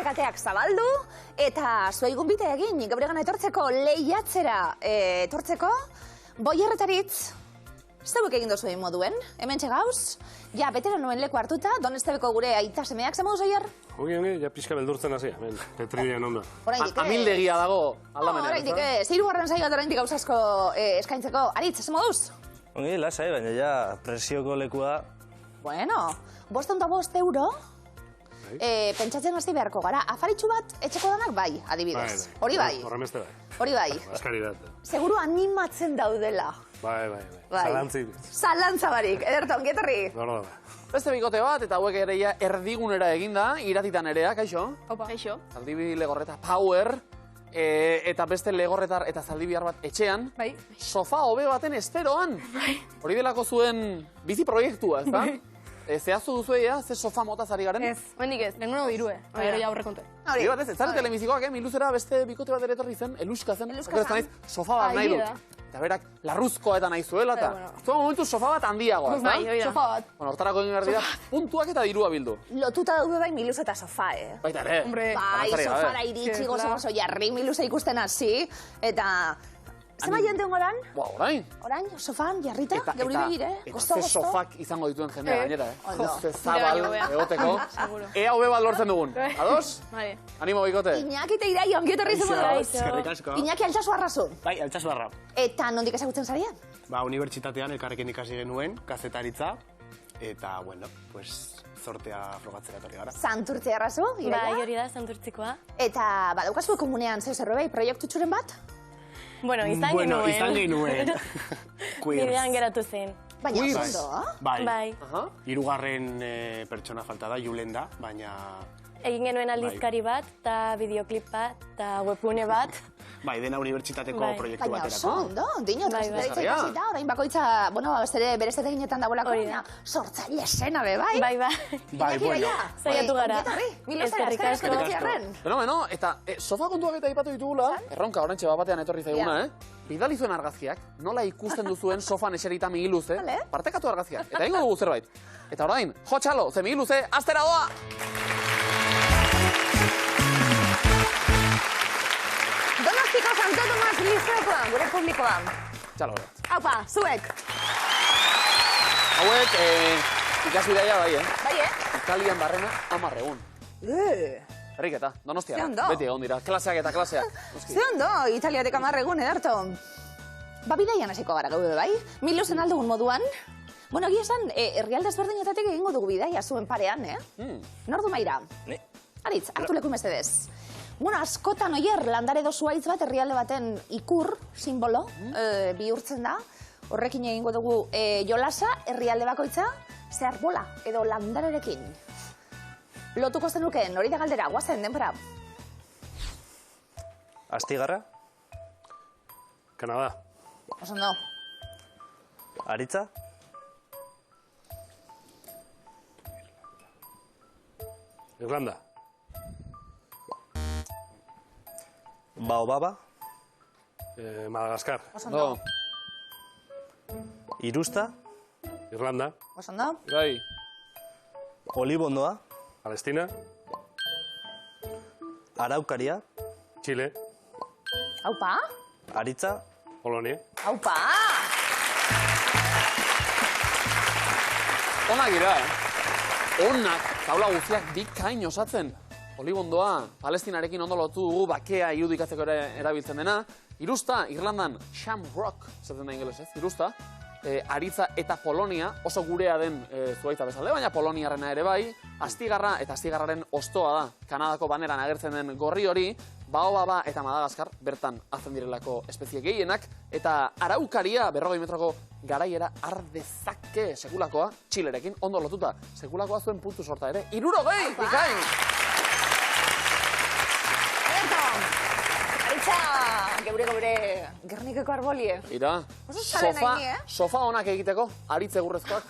etxeak ateak zabaldu, eta zuaigun bite egin, gauregan etortzeko, lehiatzera etortzeko, Boierretaritz, zeuk egin dozuen moduen, hemen txegauz, ja, betera nuen leku hartuta, Donestebeko gure aita semeak zemoduz, Oier? Ongi, ja pixka beldurtzen hasi, hemen, Petridian onda. Amildegia dago aldamenean, Oraindik ez, hirugarren saioa oraindik gauzasko eskaintzeko. Aritz, zemoduz? Ongi, lasai, baina ja presioko lekua... Bueno, 5 euro, pentsatzen hasi beharko gara. Afaritxu bat, etxeko danak bai, adibidez. Hori bai. Horremeste bai. Hori bai. Askaridat. Seguru animatzen daudela. Bai. Zalantzi. Zalantza barik. Ederto, ongetorri. Dolo. Beste bikote bat, eta hauek ere ja erdigunera eginda, iratitan erea, kaixo? Opa. Kaixo. Zaldibi legorreta Power, eta beste legorretar eta zaldibihar bat etxean. Bai. Sofa hobe baten esteroan. Hori delako zuen bizi proiektua, ez da? Zehaztu duzu egia, ze sofa motaz ari garen? Ez, hendik ez, nengoen dirue, gero ja aurre konte. Hori bat ez, ez zara telemizikoak, miluzera beste bikote bat ere etorri zen, eluska zen. Eluska zen. Sofa bat nahi dut. Eta berak, larruzkoa eta nahi zuela, eta zuen momentu sofa bat handiagoa, ez da? Bai, hori da. Sofa bat. Bueno, hortarako egin behar dira, puntuak eta dirua bildu. Lotuta daude bai miluz eta sofa, Baita ere. Bai, sofara iritsi gozo jarri miluza ikusten hasi, eta... Zema jente ongoran? Orain. Orain, sofan, jarrita, geuri begire, Eta ze sofak izango dituen jendea gainera, Ze zabal Nire egoteko. Ea hobe bat lortzen dugun. Ados? Bai. Animo bikote. Iñaki eta Irai, ongietorri zemoda. Eskerrik asko. Iñaki altsasu arrazu. Bai, altsasu arra. Eta nondik ezagutzen zaria? Unibertsitatean elkarrekin ikasi genuen, kazetaritza, eta, bueno, pues, zortea frogatzera etorri gara. Santurtzi arrazu, Iraia? Bai, hori da, santurtzikoa. Eta, badaukazu komunean zerbait, proiektu txuren bat? Bueno, izan genuen. Bidean geratu zen. Baina, ondo? Bai. Hirugarren pertsona falta da, Julen da, baina... Egin genuen aldizkari bat, eta bideoklip bat, eta webgune bat. Bai, dena unibertsitateko proiektu baterako. baterako. Baina, oso, ondo, dino, transferitza ikasita, orain bakoitza, bueno, beste beresteteginetan dagoelako, baina, sortzaile esena be, bai? Bai, bueno. Zaiatu gara. Eskerrik asko. Bueno, eta sofa kontuak eta ipatu ditugula, erronka orantxe bat batean etorri zaiguna, bidali zuen argazkiak, nola ikusten duzuen sofan eserita migiluze, partekatu argazkiak, eta ingo dugu zerbait. Eta orain, jo txalo, ze migiluze, astera doa! Donostiko Santo Tomas Lizeokoa, gure publikoa. Txalo bat. Haupa, zuek. Hauek, ikasbidaia bai, Bai, Italian barrena 10 egun. Herriketa, Donostia, beti egon dira, klaseak eta klaseak. Ze ondo, Italiatek 10 egun, ederto. Bidaian hasiko gara gaude, bai? Miluzen aldugun moduan. Bueno, egia esan, herrialde ezberdinetatik egingo dugu bidaia zuen parean, Nordu maira? Aritz, hartu leku mesedez. Bueno, askotan Oier, landare zuhaitz bat herrialde baten ikur, simbolo, bihurtzen da. Horrekin egingo dugu jolasa, herrialde bakoitza, zehar bola edo landarerekin. Lotuko zenukeen, hori da galdera, guazen, denbora. Astigarra? Kanada. Osondo. Aritza? Irlanda. Baobaba? Madagaskar. Osondo. Irusta? Irlanda. Osondo. Bai. Olibondoa? Palestina. Araukaria? Chile. Haupa. Aritza? Polonia. Haupa. Onak gira, Onak, taula guztiak bikain osatzen. Olibondoa, Palestinarekin ondo lotu dugu, bakea irudikatzeko ere erabiltzen dena. Irusta, Irlandan, Shamrock, zaten da ingelesez, Irusta. Aritza eta Polonia, oso gurea den zuhaitza bezalde, baina Poloniarrena ere bai. Astigarra eta Astigarraren ostoa da, Kanadako baneran agertzen den gorri hori. Baobaba eta Madagaskar, bertan hazen direlako espezie gehienak. Eta Araukaria, 40 metroko garaiera ardezake sekulakoa, Txilerekin ondo lotuta. Sekulakoa zuen puntu sorta ere, 60, bikain! Geure Gernikeko arbolie. Ira, sofa onak egiteko, aritze gurrezkoak.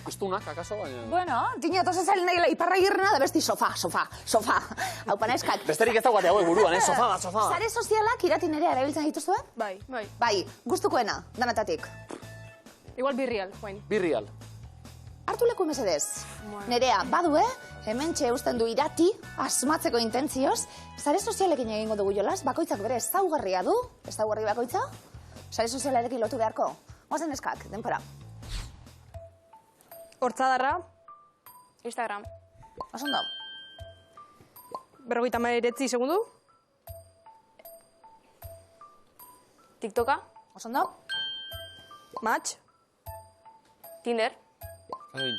Istunak, akaso, baina... Bueno, tinat oso zailen nahi iparra girrena da besti sofa. Hau paneskak. Besterik ez dagoate hauek buruan, sofa bat. Sare sozialak iratin ere erabiltzen dituzue? Bai. Bai, gustukoena, danatatik. Igual birrial, guain. Birrial. Hartu leku mesedez. Nerea, badu, hemen usten du irati, asmatzeko intentzioz. Sare sozialekin egingo dugu jolas, bakoitzak bere ezaugarria du, ezaugarri bakoitza. Sare sozialarekin lotu beharko. Goazen eskak, denpora. Hortzadarra, Instagram. Osondo. 59 segundu. TikToka. Osondo. Match. Tinder. Kain.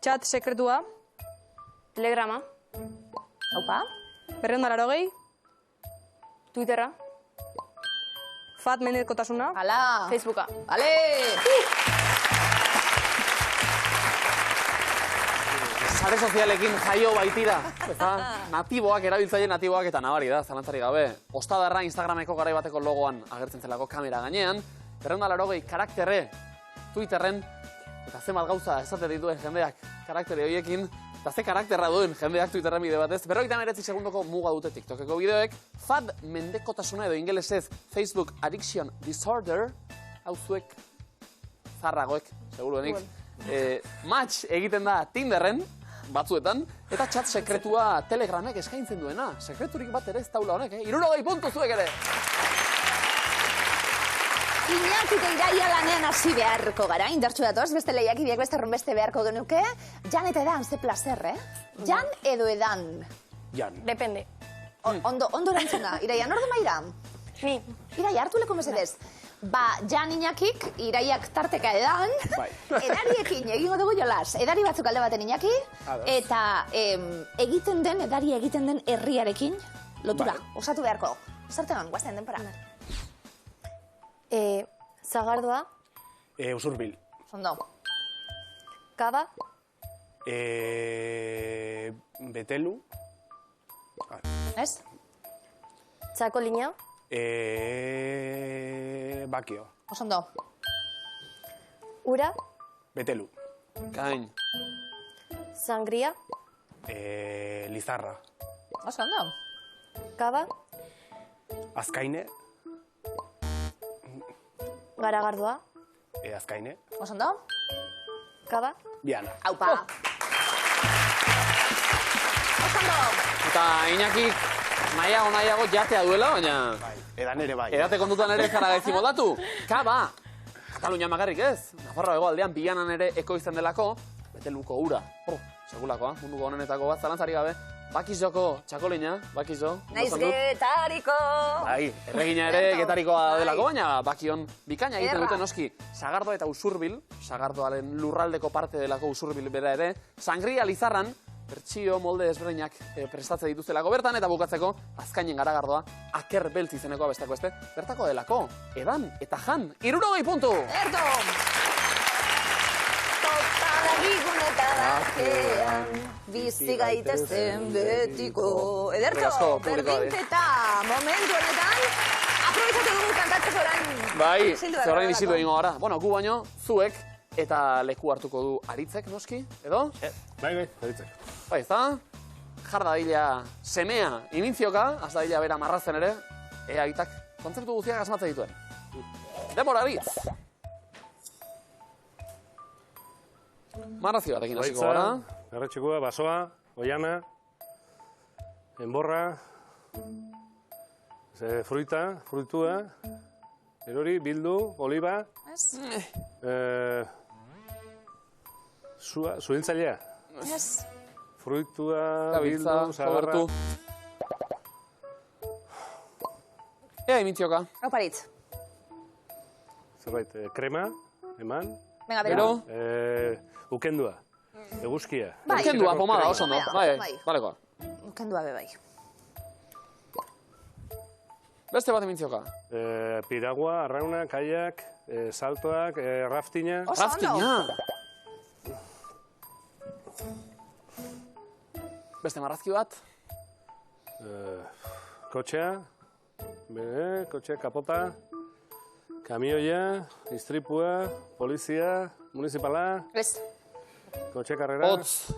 Chat sekretua. Telegrama. Haupa. 280. Twitterra. Fat mendekotasuna. Hala. Facebooka. Ale! Sare sozialekin jaio baitira. Eta natiboak, erabiltzaile natiboak eta nabari da, zalantzari gabe. Ostadarra Instagrameko garai bateko logoan agertzen zelako kamera gainean. 280 karakterre Twitterren, eta zenbat gauza esate dituen jendeak karaktere horiekin, eta ze karakterra duen jendeak Twitterren bideo batez. 59 segundoko muga dute TikTokeko bideoek. Fat mendekotasuna edo ingelesez Facebook Addiction Disorder, hau zuek zarragoek, seguruenik. Match egiten da Tinderren, batzuetan, eta chat sekretua Telegramek eskaintzen duena. Sekreturik bat ere ez taula honek, 60 puntu zuek ere! Iñaki eta Iraia lanean hasi beharko gara, indartsu datoz, beste lehiakideak beste beste beharko genuke. Jan eta edan, ze placer, Jan edo edan? Jan. Depende. Ondo erantzuna. Iraia, nor du maira? Ni. Iraia, hartu leko mesedez. Jan Iñakik, Iraiak tarteka edan, edariekin egingo dugu jolas. Edari batzuk alde baten Iñaki, eta egiten den, edari egiten den herriarekin lotura, osatu beharko. Zertean, guazten denpora. Zagardua. Usurbil. Ondo. Kaba. Betelu. Ez? Txakolina. Bakio. Osondo. Ura. Betelu. Kain. Sangria. Lizarra. Osondo. Kaba. Azkaine. Garagardua. Azkaine. Osondo. Kaba. Biana. Aupa. Osondo. Eta Iñakik nahiago jatea duela, baina... Edan ere bai. Edate kontutan ere zara gaizki moldatu. Kaba! Katalunia magarrik ez. Nafarroa hegoaldean Bianan ere ekoizten delako. Beteluko ura. Segulakoa, munduko honenetako bat, zalantzari gabe. Bakizoko txakolina, bakizo. Naiz getariko. Bai, erregina ere getarikoa delako, baina bakion bikaina egiten dute noski. Sagardoa eta Usurbil, Sagardoaren lurraldeko parte delako Usurbil bera ere. Sangria Lizarran, bertsio molde ezberdinak prestatze dituztelako bertan, eta bukatzeko Azkainen Garagardoa, Aker Beltz izenekoa bestako beste. Bertako delako, edan eta jan, 60 puntu! Erto! Topadagigun eta bakean, bizi gaitezen betiko. Ederto, berdinteta, momentu honetan, aprobizatu dugu kantatzeko orain. Bai, ze orain isildu egingo gara. Bueno, gu baino, zuek, eta leku hartuko du Aritzek, noski, edo? Bai, Aritzek. Bai, ez da? Jarda dila semea inintzioka, azda dila bera marrazen ere, ea aitak kontzeptu guztiak asmatzen dituen. Demora Aritz! Marrazio batekin hasiko gara. Garratxikoa, basoa, oiana, enborra, fruitua, erori, bildu, oliba, zuhiltzailea. Fruitua, bildu, zagarra. Ea inintzioka. Auparitz. Zerbait, krema, eman. Venga, bero. Ukendua, eguzkia. Ukendua, pomada, oso ondo. Bai, baleko. Ukendua bebai. Beste bat inintzioka. Piragua, arrauna, kaiak, saltoak, raftina. Raftina! Beste marrazki bat. Kotxea, kapota, kamioia, istripua, polizia, municipala. Ez. Kotxe karrera. Otz.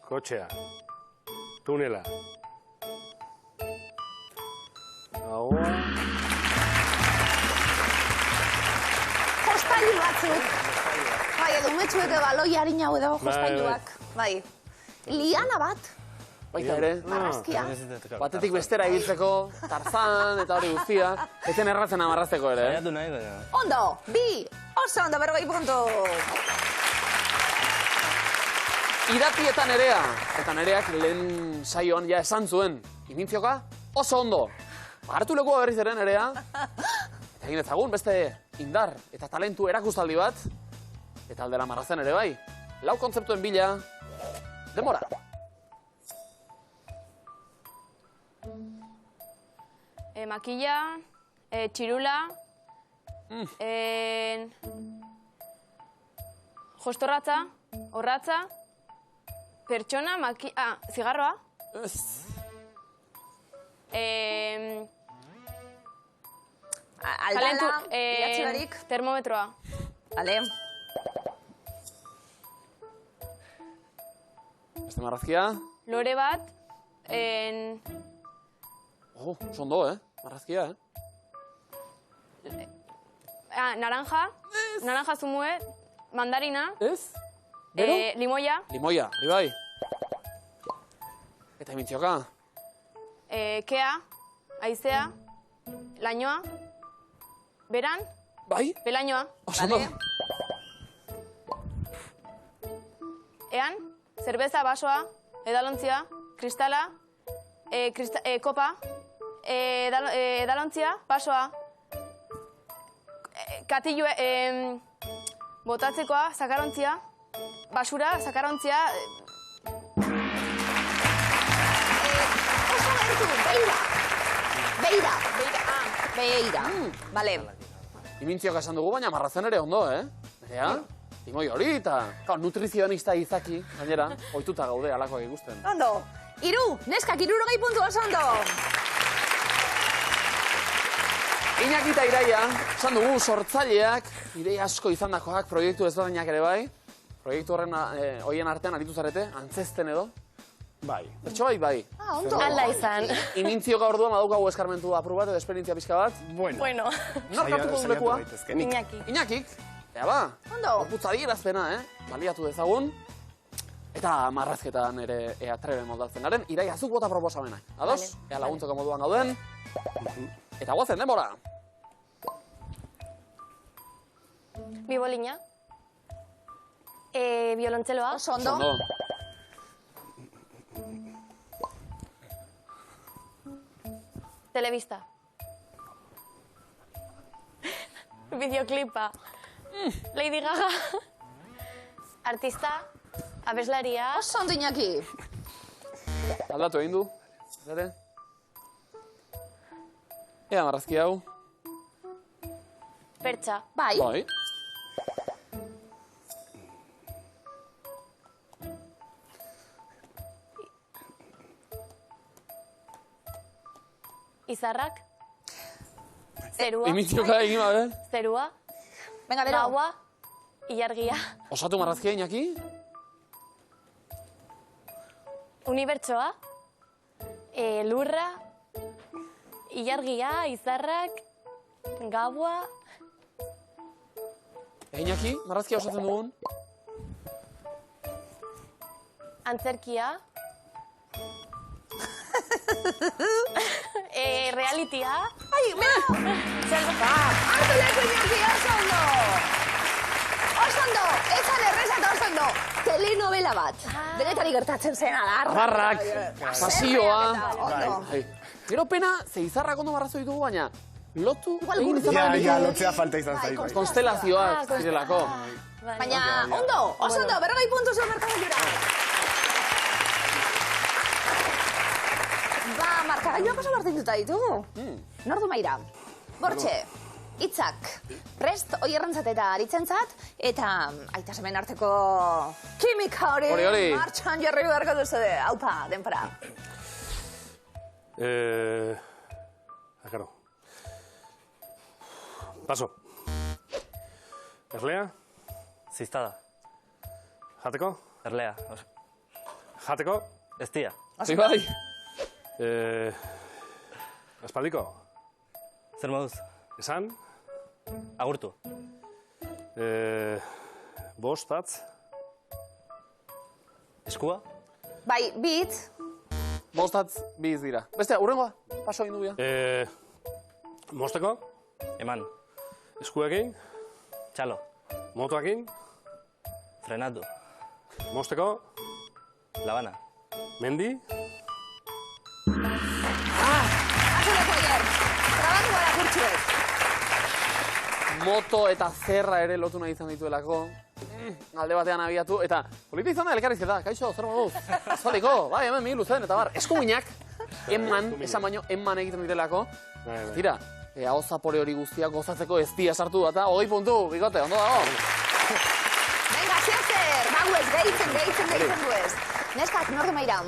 Kotxea. Tunela. jostailu batzuk. Bai, edo umetxuek baloi harina edo jostailuak. Bai. Liana bat, Baita ere, marrazkia. batetik bestera ibiltzeko, Tarzan eta hori guztia, eten erratzena marrazteko ere. Saiatu nahi, baina... Ondo, bi, oso ondo, 40 puntu. Irati eta Nerea. Eta Nereak lehen saioan ja esan zuen. Imintzioka, oso ondo. Hartu lekua berriz ere Nerea. Eta egin ezagun, beste indar eta talentu erakustaldi bat. Eta aldera marrazen ere bai. Lau kontzeptuen bila. Demora. Makilla, txirula, jostorratza, horratza, pertsona, zigarroa, Aldala, idatzi barik. termometroa, Ale, Beste marrazkia. lore bat, Oh, oso ondo, Marrazkia, naranja, naranja zumue, mandarina, Ez? Bero? limoia, Limoia, hori bai. Eta imintzioka. kea, aizea, lainoa, beran, Bai? belainoa, Oso ondo. ean, zerbeza, basoa, edalontzia, kristala, kopa, edalontzia, basoa, katillo, botatzekoa, zakarontzia, basura, zakarontzia, oso gertu, beira. Beira. Bale. Imintzioka esan dugu, baina marrazen ere ondo, Nerea? Limoi hori eta nutrizionista izaki, gainera, ohituta gaude alakoak ikusten. Ondo. Iru, neskak 60 puntu oso ondo. Iñaki eta Iraia, esan dugu sortzaileak, ideia asko izandakoak, proiektu ezberdinak ere bai. Proiektu horien artean aritu zarete, antzesten edo. Bai. Bertso bai. Ondo. Alda izan. Imintzioka orduan badaukagu eskarmentu apur bat edo esperientzia pixka bat. Bueno, Nork hartuko du lekua? Iñaki. Iñakik, ea ba, Ondo. oputza adierazpena, baliatu dezagun. Eta marrazketan ere ea trebe moldatzen garen, Iraia zuk bota proposamenak. Ados? Ea laguntzeko moduan gauden. Eta guazen, denbora. Bibolina. Biolontzeloa. Oso ondo. Ondo. Telebista. Videoclipa. Lady Gaga. Artista. Abeslaria. Oso ondo, Iñaki. Aldatu egin du. Ere? Ea marrazki hau. Pertsa. Bai. Bai. Izarrak. Zerua. Imintzioka egin babe. Zerua. Venga, bero. Gaua. Ilargia. Osatu marrazkia, Iñaki? Unibertsoa. Lurra. Ilargia. Izarrak. Gaua. Iñaki, marrazkia osatzen dugun? Antzerkia. Realitia. Ai, bero. Hartu leku, Iñaki, oso ondo. Oso ondo. Ezan errezat oso ondo. Telenovela bat. Denetari gertatzen zen alarra. Abarrak, pasioa. Ondo. Bai. Gero pena, ze izarrak ondo marrazo ditugu, baina lotu Igual egin gurtu. izan Ja, lotzea falta izan zait. bai. konstelazioak zirelako. Baina, ondo, oso ondo, 40 puntu zuen markagailura. Ba, markagailuak oso berdinduta ditugu. Nordu maira. Bortxe, hitzak, prest oierrentzat eta aritzentzat, eta aita semen arteko kimika hori Hori. martxan jarri beharko duzu de. Aupa, denpora. Claro. Paso. Erlea, Ziztada. jateko, Erlea. jateko, Eztia. Hori bai. aspaldiko, Zer moduz? esan, Agurtu. Bost, atz. Eskua? Bai, bitz. Bostatz biz dira. Bestea, urrengoa, paso egin du bia. Mosteko, Eman. eskuekin, Txalo. motoakin, Frenatu. mosteko, Labana. mendi, Azuleko Oier. Trabatu gara kurtsuek. Moto eta zerra ere lotu nahi izan dituelako. Alde batean abiatu, eta polita izan da elkarrizketa, kaixo, zer moduz? Azaldiko, bai, hemen milu zen, eta bar, eskuminak, eman, esan baino, eman egiten ditelako. Tira, hau zapore hori guztiak gozatzeko ez dia sartu eta 20 puntu, bikote, ondo dago. Venga, zer, baguez, gehitzen duez. Neskak, nordu maira.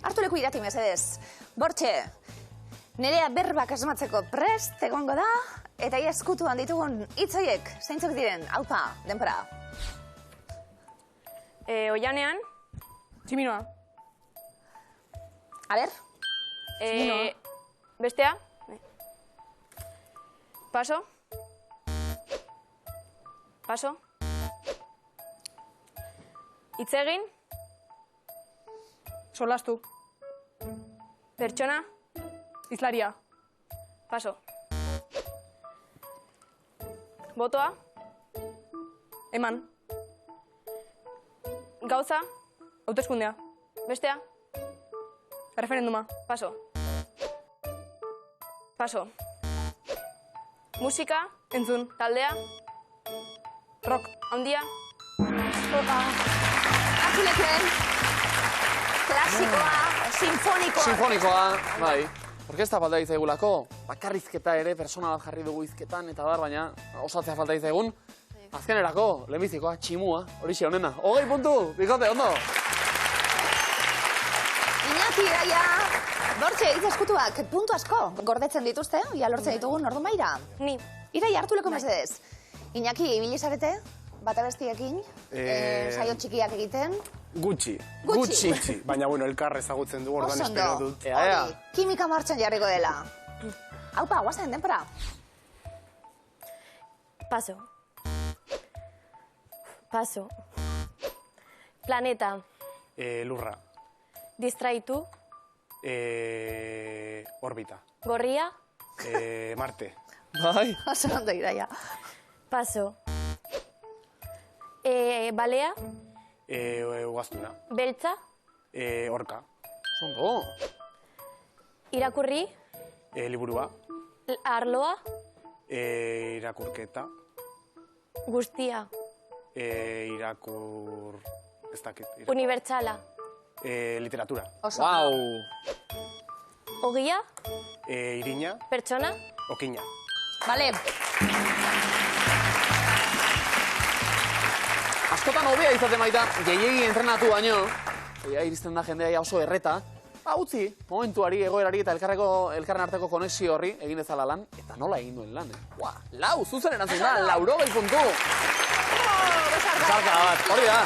Hartu leku irati mesedez. Bortxe, nerea berbak asmatzeko prest egongo da, eta ia eskutuan ditugun hitzoiek, zeintzuk diren, aupa, denpora. Oianean, tximinoa. A ber, Bestea. Paso. Paso. Itzegin. Solastu. Pertsona. Izlaria. Paso. Botoa. Eman. Gauza. Hauteskundea. Bestea. Referenduma. Paso. Paso. Musika. Entzun. Taldea. Rock. Handia. hartu lekuen. Klasikoa, sinfonikoa. Sinfonikoa, bai. Orkesta falta ditzaigulako, bakarrizketa ere persona bat jarri dugu izketan, eta bar, baina osatzea falta ditzaigun. Azkenerako, lehenbizikoa, tximua, horixe honena. 20 puntu, bikote, ondo! Iñaki, Iraia, Bortxe, hitz eskutuak, puntu asko gordetzen dituzte, ja lortzen ditugun ordu maira. Ni. Iraia, hartu leko mesedez. Iñaki, ibili zarete, bata bestiekin, saio txikiak egiten. Gutxi. Gutxi. Baina, bueno, elkar ezagutzen du, orduan Oso espero ondo. dut. Hori, kimika martxan jarriko dela. Haupa, guazen, denpora. Paso. Paso. Planeta. Lurra. Distraitu. Orbita. Gorria. Marte. Bai. Oso ondo, Iraia. Paso. Balea. Ugaztuna. Beltza. Orka. Ondo. Irakurri. Liburua. Arloa. Irakurketa. Guztia. Irakur... Ez dakit. Unibertsala. Literatura. Oso Wow. Ogia. Irina. Pertsona. Okina. Vale. Askotan hobea izaten baita, gehiegi entrenatu baino, iristen da jendea oso erreta, utzi, momentuari, egoerari eta elkarren arteko konexio horri egin ezala lan, eta nola egin duen lan, Lau, zuzen erantzun da, 80 puntu. Besarkada bat, hori da.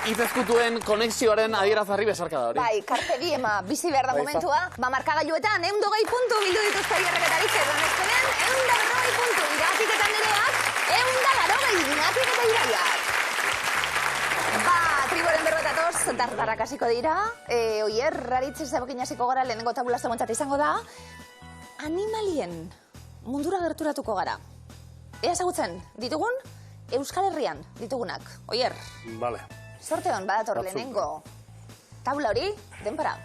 Hitz ezkutuen konexioaren adierazarri besarkada hori. Bai, carpe diema, bizi behar da momentua. Markagailuetan, 120 puntu bildu dituzte Oierrek eta Aritxek, donezkenen, 140 puntu, Iratik eta Nereak, 180, Iñakik eta Iraiak. Triboren berrotatoz, dardarrak hasiko dira. Oier, Aritz ez dagokin hasiko gara, lehenengo tabulazte montzat izango da. Animalien mundura gerturatuko gara. Ea ezagutzen, ditugun, Euskal Herrian ditugunak. Oier. Vale. Sorte hon, badator lehenengo. Tabula hori, denpora.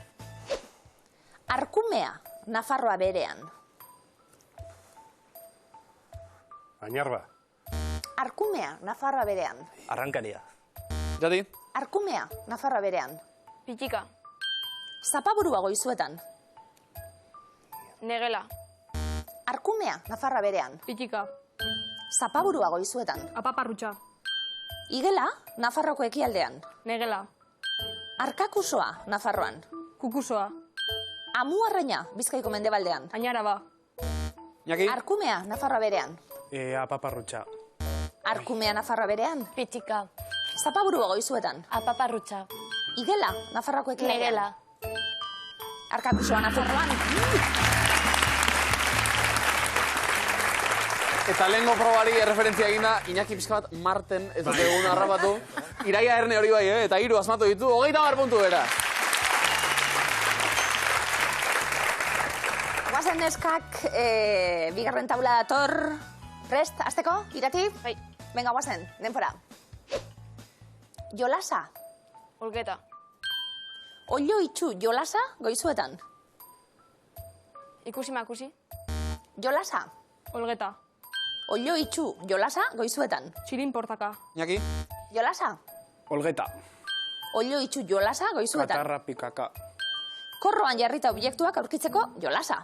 Arkumea, Nafarroa berean. Añarba. Arkumea, Nafarroa berean. Arrankaria. Jadi? Arkumea, Nafarroa berean. Pitika. Zapaburua goizuetan. Negela. Arkumea, Nafarroa berean. Pitika. Zapaburua goizuetan. Apaparrutxa. Igela, Nafarroko ekialdean. Negela. Arkakusoa, Nafarroan. Kukusoa. Amuarraina, Bizkaiko mendebaldean. Añaraba. Iñaki? Arkumea, Nafarroa berean. Apaparrutxa. Arkumea, Nafarroa berean. Pitika. Zapaburua goizuetan. Apaparrutxa. Igela, Nafarroko ekialdean. Negela. Arkakusoa, Nafarroan. Eta lehengo probari erreferentzia egina, Iñaki pixka bat Marten ez dut egun harrapatu. Iraia Erne hori bai, eta 3 asmatu ditu, 30 puntu bera. Guazen neskak, bigarren taula dator. Prest, azteko, Irati? Bai. Venga, guazen, denpora. Jolasa. Olgeta. Olio itxu jolasa goizuetan. Ikusi makusi. Jolasa. Olgeta. Olio itxu jolasa goizuetan. Txirin portaka. Iñaki? Jolasa. Olgeta. Olio itxu jolasa goizuetan. Katarra pikaka. Korroan jarrita obiektuak aurkitzeko jolasa.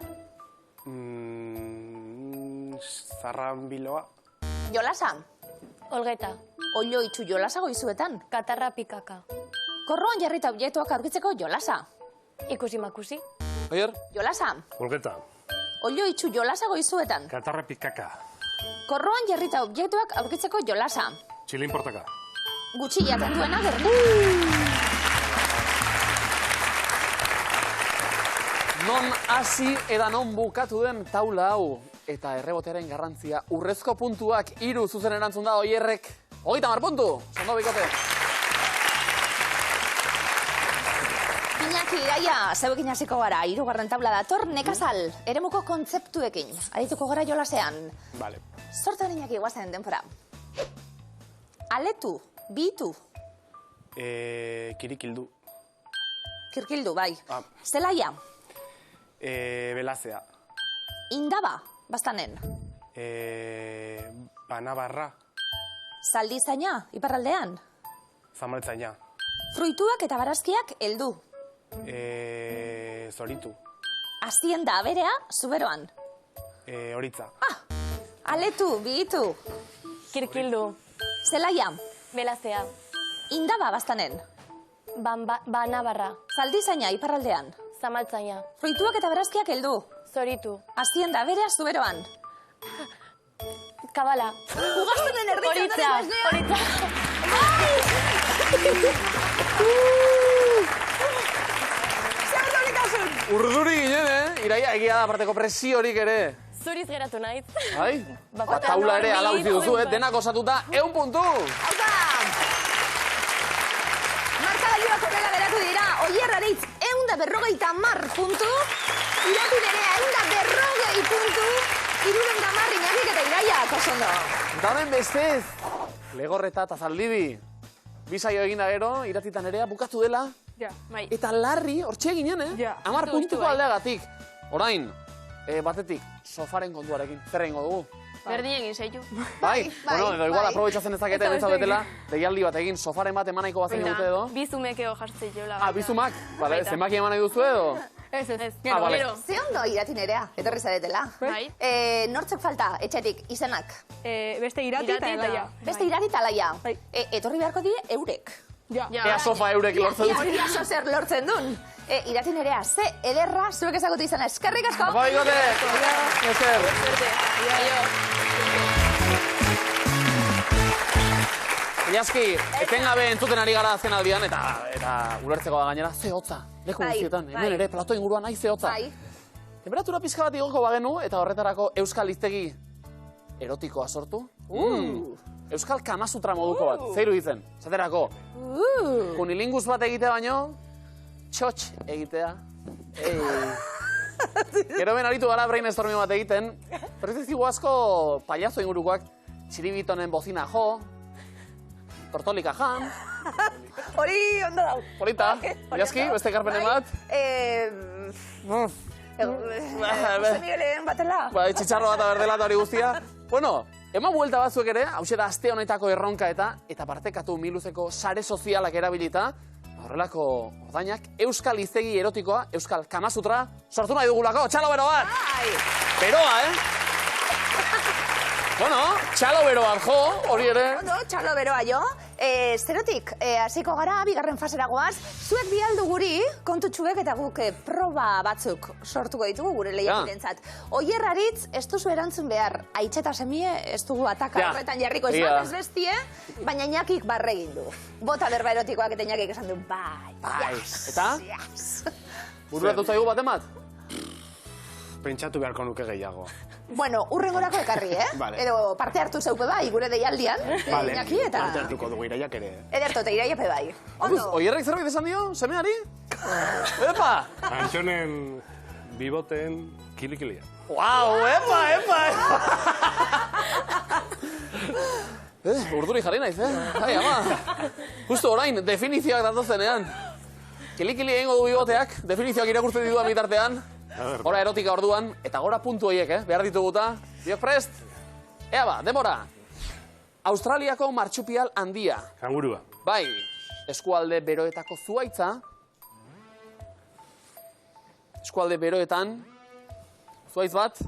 Zarranbiloa. Jolasa. Olgeta. Olio itxu jolasa goizuetan. Katarra pikaka. Korroan jarrita obiektuak aurkitzeko jolasa. Ikusi makusi. Oier? Jolasa. Olgeta. Olio itxu jolasa goizuetan. Katarra pikaka. Korroan jarrita obiektuak aurkitzeko jolasa. Txilin portaka. Gutxi jaten duena gertu. Non hasi eta non bukatu den taula hau. Eta errebotearen garrantzia urrezko puntuak 3 zuzen erantzun da Oierrek. 30 puntu! Zondo bikote. Iñaki, Iraia, zeuekin hasiko gara, 3. taula dator, nekazal, eremuko kontzeptuekin. Adituko gara jolasean. Vale. Zorte hori Iñaki, guazen denpora. Aletu, bitu, Kirikildu. kirkildu, bai. Ah. Zelaia, Belazea. indaba, bastanen. Banabarra. Zaldizaina, iparraldean. Zamaltzaina. Fruituak eta barazkiak heldu. Zoritu. Hazienda aberea, zuberoan. Horitza. Aletu, bitu, Kirkildu. zelaia, Belazea. indaba, bastanen. Banabarra. Zaldizaina, iparraldean. Zamaltzaina. Fruituak eta barazkiak heldu. Zoritu. Hazienda aberea, zuberoan. Kabala. Ugaztunen erditzen Horitza. Horitza. Urduri ginen, Iraia, egia da parteko presiorik ere. Zuriz geratu naiz. Bai? Bapata Taula ere ala utzi duzu, bai. denak osatuta, 100 puntu! Hauta! Markagailuak horrela geratu dira, Oier Aritz 150 puntu, Irati Nerea 140 puntu, 310 Iñakik eta Iraia, kosondo. Damen bestez, Legorreta eta Zaldibi. Bisaio egin da gero, Irati eta Nerea bukatu dela. Ja. Bai. Eta larri, hortxe ginen, Ja. 10 Justu, puntuko bai. aldeagatik. Orain, batetik, sofaren kontuarekin, zer egingo dugu? Berdin egin zeitu. Bai, bai, bueno, edo igual bai. aprobetxatzen ezakete, Eta bentsat beste betela, deialdi bat egin, sofaren bat emanaiko bazen dute edo. Bizumekeo jartzei jola. Ah, bizumak? Vale, Baita. zenbaki eman nahi duzu edo? Ez, ez. Ez, Ah, vale. gero. Ze ondo Irati Nerea, etorri zaretela. Bai. Nortzek falta, etxetik, izenak. Beste irati eta Irati eta- elaia. Beste Irati eta Laia. Bai. Etorri beharko die eurek. Ja. Ja. Ea sofa eurek lortzen Ia, dut. hori aso zer lortzen duen. Irati Nerea, ze ederra, zuek ezagutu izana, eskerrik asko. Bai, gote! Esker! Iazki, etengabe entzuten ari gara azken aldian, eta ulertzeko da gainera, ze hotza, leku Bai, guztietan, bai. hemen ere, plato inguruan nahi ze hotza. Bai. Temperatura pizka bat igoko bagenu, eta horretarako euskal hiztegi erotikoa sortu. Euskal Kamasutra moduko bat, zeiru ditzen, zaterako. Kunilingus bat egitea baino, txotx egitea. Ei. Gero ben aritu gara brainstorming bat egiten, perrizizkigu asko pailazo ingurukoak, txiribitonen bozina jo, tortolika jan, Hori ondo dau. polita, Iazki, beste ekarpenen bat. Jose Miguelen batela. Bai, txitxarro bat berdela eta hori guztia. Bueno, eman buelta batzuek ere, hause da aste honetako erronka eta partekatu miluzeko sare sozialak erabilita, horrelako ordainak, euskal hiztegi erotikoa, euskal Kamasutra, sortu nahi dugulako, txalo bero bat! Bai. Beroa, Bueno, txalo bero bat jo, hori ere. Ondo, txalo beroa jo. Zerotik, hasiko gara, bigarren fasera goaz. Zuek bialdu guri, kontutxuek eta guk proba batzuk sortuko ditugu gure lehiakirentzat. Oier Aritz, ez duzu erantzun behar, aitxeta semie, ez dugu ataka Ja. horretan jarriko ez Egia da. ez bestie, baina Iñakik barre egin du. Bota berba erotikoak eta Iñakik esan du, bai, Bai. yes, Eta? yes. Bururatu zaigu baten bat? Pentsatu beharko nuke gehiago. Bueno, urrengorako ekarri, Vale. Edo parte hartu zeupe bai, gure deialdian. Vale, Iñaki, eta... parte hartuko dugu iraiak ere. Ederto, eta iraiape bai. Ondo. Oierrek zerbait esan dio, semeari? Epa! Antxonen biboteen kilikilia. Wow, epa! Urduri jarri naiz, Ai, ama. Justo orain, definizioak datozenean. Kilikili egingo du biboteak, definizioak irakurtzen diduan bitartean. Gora erotika orduan, eta gora puntu horiek, behar dituguta. Biok prest? Ea ba, demora. Australiako martxupial handia. Kangurua. Bai, eskualde beroetako zuaitza. Eskualde beroetan. Zuaitz bat.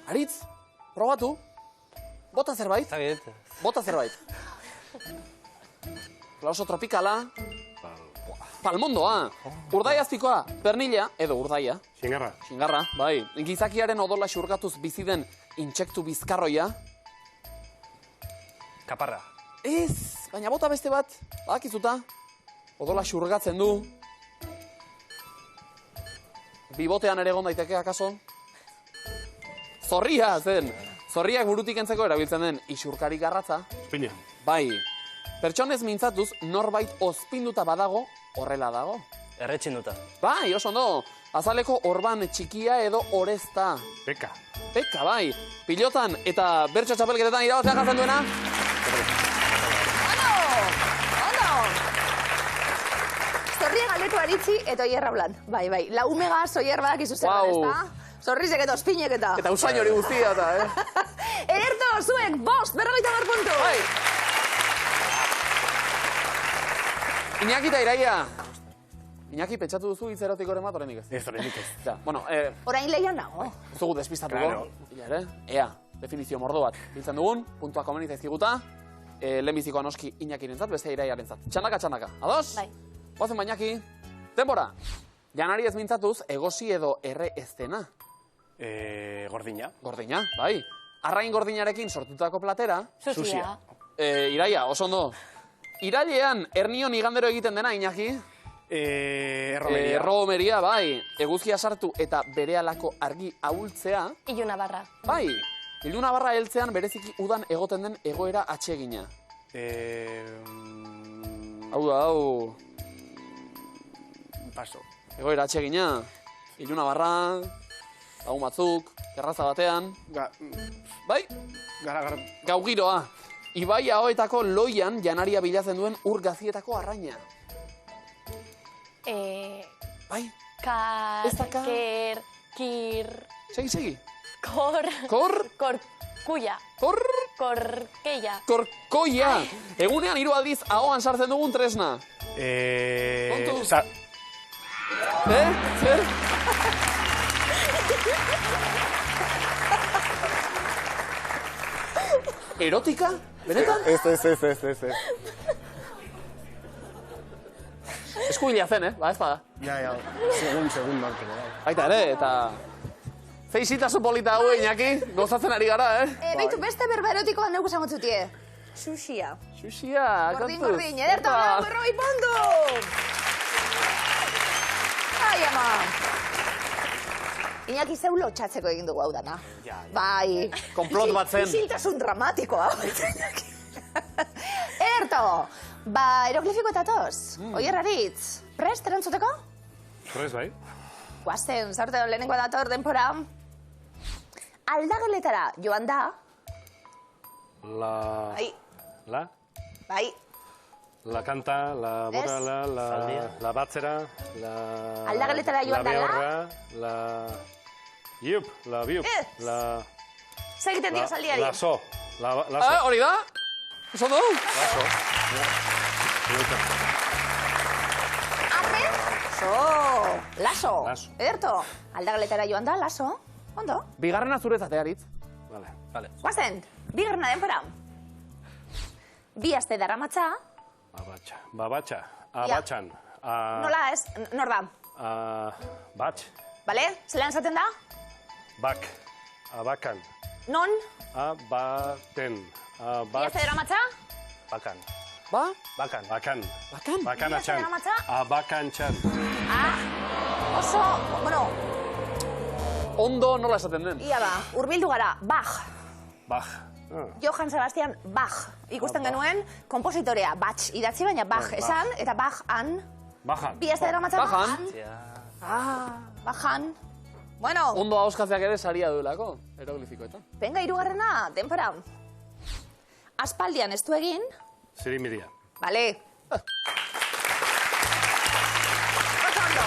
Aritz, probatu. Bota zerbait. Zakit. Bota zerbait. Oso tropikala. Palmondoa. Urdaiazpikoa, pernila, edo urdaia. Xingarra. Xingarra, bai. Gizakiaren odola xurgatuz bizi den intsektu bizkarroia. Kaparra. Ez, baina bota beste bat, badakizuta. Odola xurgatzen du. Bibotean ere egon daiteke, akaso? Zorria, zen. Zorriak burutik entzeko erabiltzen den isurkari garratza. Espina. Bai, pertsonez mintzatuz norbait ozpinduta badago, horrela dago. Erretxinduta. Bai, oso ondo. Azaleko orban txikia edo orezta. Beka. Peka, bai. Pilotan eta bertso txapelketetan irabaztea jartzen duena. Ondo! Zorria galdetu aritzi eta oierra blan. Bai. La umega zoier badakizu zer Wow. ezta? Zorrizek eta ospinek eta. Eta usain hori guztia, eta, Ederto, zuek, 5, 50 puntu! Bai! Iñaki eta Iraia. Iñaki, pentsatu duzu hitz erotikoren bat, oraindik ez? Ez, oraindik ez. Ja, bueno, Orain lehian nago. ez dugu despistatuko. Claro. Ila ere, ea, definizio mordo bat biltzen dugun, puntuak komeni zaizkiguta, lehenbizikoa noski Iñakirentzat, beste Iraiarentzat. Txandaka. Ados? Bai. Goazen Iñaki. Denbora. Janari ez mintzatuz, egosi edo erre eztena. Gordina. Gordina, bai. Arrain gordinarekin sortutako platera. Susia. Iraia, oso ondo. Irailean, ernion igandero egiten dena, Iñaki. Erromeria. Erromeria, bai. Eguzkia sartu eta berehalako argi ahultzea. Iluna barra. Bai. Iluna barra heltzean bereziki udan egoten den egoera atsegina. Hau. Paso. Egoera atsegina. Iluna barra, lagun batzuk, terraza batean. Bai, Gara. gau giroa. Ibai ahoetako loian janaria bilatzen duen ur gazietako arraina. Bai, Ez da ka? Ker, kir, segi. kor, korkuia, korkeia. Korkoia. Egunean 3 aldiz ahoan sartzen dugun tresna. Kontuz. Zer? Erotika? Benetan? Ez. Eskuila zen, Ba, ez bada. Ja. Segun markero. Baita ere, eta... Zeizitazu polita hau, Iñaki, gozatzen ari gara, Beitu, beste berba erotikoa neuku zangotzutie. Sushia. Xuxia, Gordin, ederto, Epa. 50 puntu! Ai, ama! Iñaki zeu lotxatzeko egin dugu hau dana. Ja. Bai. Konplot bat zen. Isiltasun dramatikoa. Ederto! Ba, eroglifiko eta toz. Oierraritz, prest erantzuteko? Prest, bai. Guazen, sorte lehenengo dator denpora. Aldageletara joan da. Bai. Bai. La kanta, la borala, la batzera, la... Aldageletara joan la dala? behorra, la... Iup, la biup, Ez. la... Zer egiten dio zaldiari? La so, la so. Hori da? Oso du? Arre? Laso. Laso. Ederto, aldageletara joan da, laso. Ondo. Bigarrena zuretzat, Aritz. Vale. Guazen, bigarrena denpora. 2 aste daramatza. Babatxa, abatxan. Nola ez, nor da? Batx, Bale? Zelan esaten da? bak, abakan, Non? abaten, 2 aste daramatza? Bakan. Ba? Bakan. bakan, Bakan? bakanatxan, daramatza? abakantxan. Oso, bueno, Ondo nola esaten den. Ia ba, urbildu gara, Bach. Bach. Johann Sebastian Bach. Ikusten genuen, kompositorea, Bach idatzi, baina Bach esan, eta Bach-an. Bajan. Bi azte dara matzat Bachan. Bachan. Bueno, Ondo ahoskatzeak ere saria duelako, eroglifikoetan. venga, hirugarrena, denpora. Aspaldian ez du egin, Zirimiria. bale. Osondo,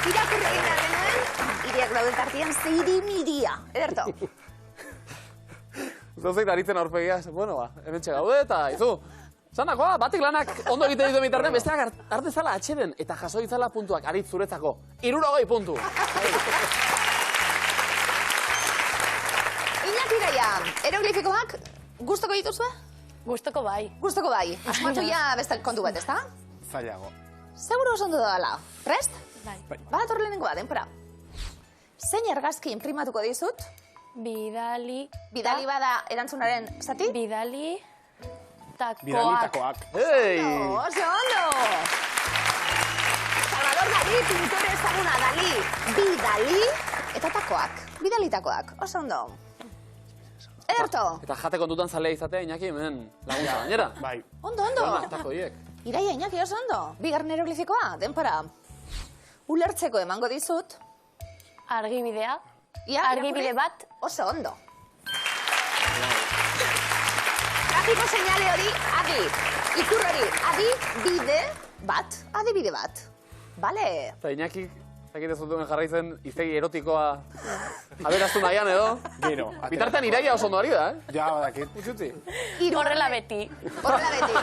irakurri egin behar genuen, iriak dauden tartian zirimiria. Ederto. Zauzek daritzen aurpegia, bueno, ba, hemen gaude eta, izu. Zanakoa, batik lanak ondo egiten ditu bitartean, besteak hartezala atxeden eta jaso ditzala puntuak, aritz zuretzako. 60 puntu. Iñaki Gaia, eroglifikoak gustoko dituzue? Gustoko bai. Gustoko bai. Asmatu ja beste kontu bat, ezta? Zailago. Seguro oso ondo dela. Prest? Bai. Badator lehenengoa, denpora. Zein argazki imprimatuko dizut? Bidali. Bidali bada erantzunaren zati? Bidali. Takoak. Bidalitakoak. Hey! Oso ondo! Salvador Dalí, pintore ezaguna Dalí. Bidali eta takoak. Bidalitakoak. Oso ondo. Ederto. Eta jate kontutan zalea izatea, Iñaki, hemen laguntza gainera. Bai. Ondo, ondo. Tako hiek. Iraia Iñaki oso ondo. Bigarren eroglifikoa, denpora. Ulertzeko emango dizut. Argibidea. Ia, Argibide irakurri. bat. Oso ondo. Grafiko seinale hori, adi. Ikur hori, adi, bide bat. Adibide bat. Bale. Eta Iñaki, zakite zutuen jarraitzen iztegi erotikoa aberaztu nahian edo. Gero. Bitartean iraia oso ondo ari da, eh? Ja, badakit. Utsuti. Horrela beti. Horrela beti.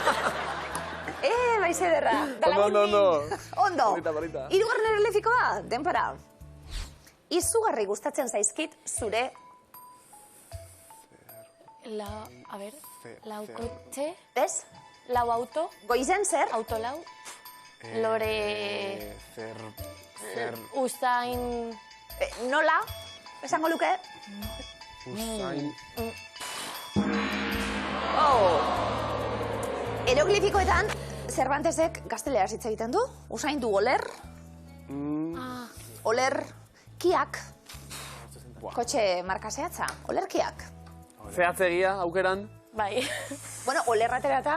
Baiz ederra. Ondo. Ondo. Polita. Hirugarren eroglifikoa, denpora. Izugarri gustatzen zaizkit zure A ver, lau kotxe, ez? lau auto, Goizen zer? auto lau, lore, Zer... usain, Nola? Esango luke? Usain... Eroglifikoetan, Cervantesek gazteleraz hitz egiten du. Usain du oler. Oler kiak. Kotxe marka zehatza. Oler kiak. Zehatzegia, aukeran. bai. Bueno, olerratera eta...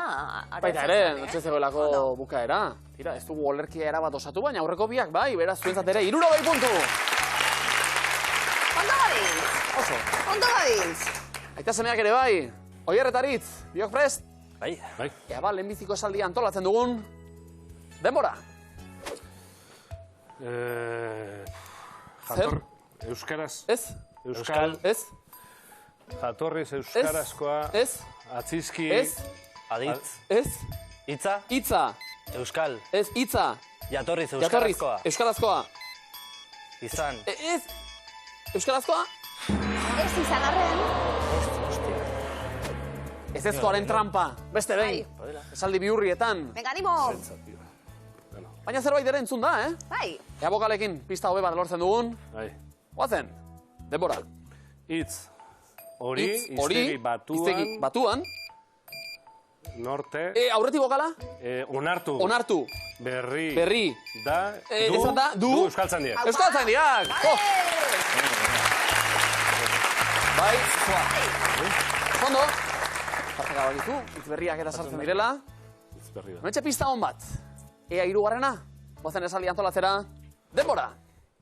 Baita ere, notxe zegoelako bukaera. Tira, ez dugu olerkia erabat osatu, baina aurreko biak bai, beraz zuentzat ere, 60 puntu! Ondo gabiltz! Oso. Ondo gabiltz! Aita semeak ere bai, Oierretaritz, biok prest? Bai. Bai. Ea ba, lehenbiziko esaldia antolatzen dugun. Denbora! Jator... Euskaraz. Ez? Euskal. Ez? Jatorriz euskarazkoa. Ez? Atzizki. Ez? Aditz. Ez? Itza. Itza. Euskal. Ez, itza. Jatorriz Jatorriz. euskarazkoa. Euskarazkoa. Izan. Ez? Euskarazkoa? Ez izan arren, Ez ezkoaren trampa. Beste behin. Esaldi bihurrietan. venga, animo! Baina zerbait ere entzun da, eh? Bai, Ea bokalekin pista hobe bat lortzen dugun. Bai. Oazen. Denbora. Hitz. Hori, Hitz, hori, iztegi batuan, iztegi batuan. norte, Aurretik bokala? onartu, Onartu. berri, Berri. da, Esan da, du. euskaltzandiak. Euskaltzaindiak! Oh! Bai, zoa. Fondo. Partaka bakizu, hitz berriak eta sartzen direla. Hitz berri da. Noetxe pista hon bat. Ea hirugarrena. Boazen esaldi antolatzera. Denbora.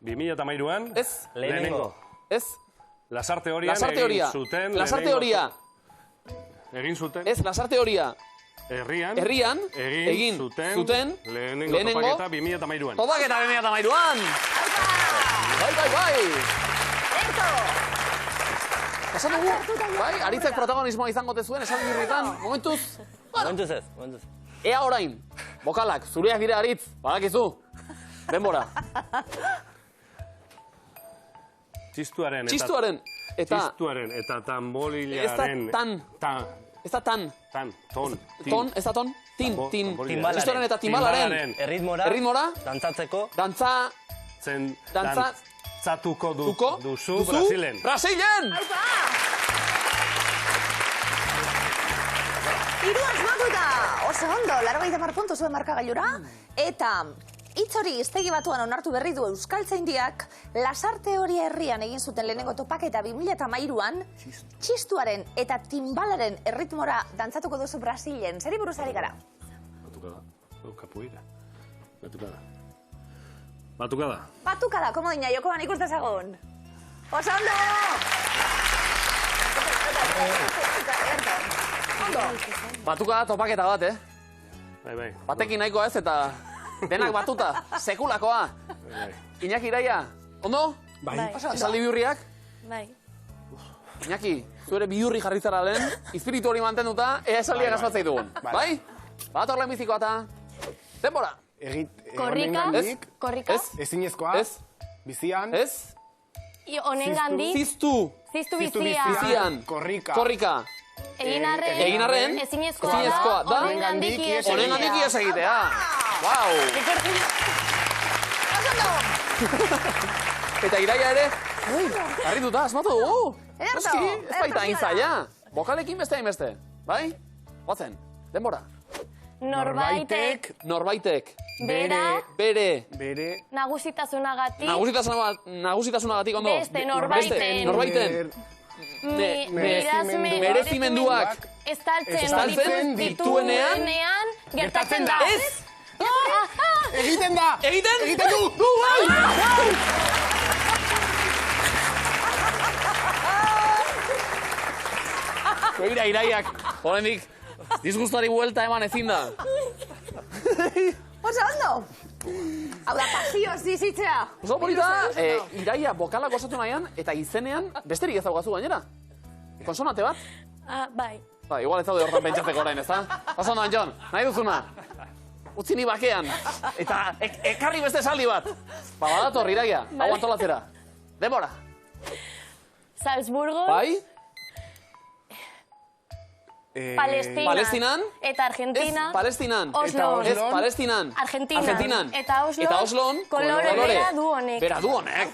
2013an, Ez. Lehenengo. Ez. Lasarte horian Lasarte horia. egin zuten, Lasarte horia. egin zuten, Ez, lasarte horia. herrian, Herrian. egin zuten, lehenengo topaketa 2013an. Topaketa 2013an. Bai. Erto! Esan dugu, bai, aritzek protagonismoa izango tezuen, esan birritan, momentuz. Momentuz ez, momentuz. Ea orain, bokalak, zureak dira aritz, badakizu. Denbora. Txistuaren Txistuaren eta tamborilaren... Ez da tan. Ez da tan. Ton. Ton, ez da ton? Tin. Timbalaren. Txistuaren eta timbalaren. Erritmora. Dantzatzeko. Dantza. Dantzatuko duzu Duzu? Brasilen. Brasilen! Hiru asmatuta! Oso ondo, 80 puntu zuen markagailura. Eta hitz hori hiztegi batuan onartu berri du Euskaltzaindiak, Lasarte Horia herrian egin zuten lehenengo topaketa 2013an, txistuaren eta timbalaren erritmora dantzatuko duzu Brasilen. Zeri buruz ari gara? Batukada. Capoeira. Batukada. Batukada. Batukada, komodina, Jokoban ikustezagun. Oso ondo! Ondo. Batukada topaketa bat, Bai. Batekin nahikoa ez eta denak batuta, sekulakoa. Iñaki Iraia, ondo? Bai. Oso ondo. Esaldi bihurriak? Bai. Iñaki, zuere bihurri jarritzara lehen, izpiritu hori mantenduta, ea esaldiak asmatzei dugun. Bai? Bat horren bizikoa eta... Denbora! Korrika? honengandik, Korrika? Ez? Ezinezkoa, Ez? bizian, Ez? Honengandik? Ziztu! Ziztu Ziztu bizia. Bizian! korrika. Korrika! Egin arren? Egin arren? Ezinezkoa Ezinezkoa da? Honengandik ihes Honengandik ihes egitea! Wow! Eta Iraia ere, harrituta, asmatu dugu! Ederto, Noski, ez baita hain ederto zaila. Bokalekin beste hain beste, bai? Goazen, denbora. Norbaitek Norbaitek, bera bere, nagusitasunagatik nagusitasunagatik ondo. Beste norbaiten. Norbaiten. Merezimenduak estaltzen dituenean gertatzen da. Ez! Egiten da! Egiten? Egiten du! Begira, Iraiak, horrendik, disgustari buelta eman ezin da. Oso ondo! Hau da, pasioz bizitzea. Oso polita, Iraia bokalak osatu nahian, eta izenean besterik ez daukazu gainera. Konsonante bat? Bai. Ba, igual ez daude hortan pentsatzeko orain, ezta? Oso ondo, Anjon, nahi duzuna. Utzi ni bakean. Eta ekarri beste esaldi bat. Ba, badator, Iraia, hau antolatzera. Denbora. Salzburgo, Bai? Palestinan, eta Argentina, Ez, Palestinan. Oslon. Ez, Palestinan. Argentinan. Eta Oslon, kolore bera du honek. Bera du honek.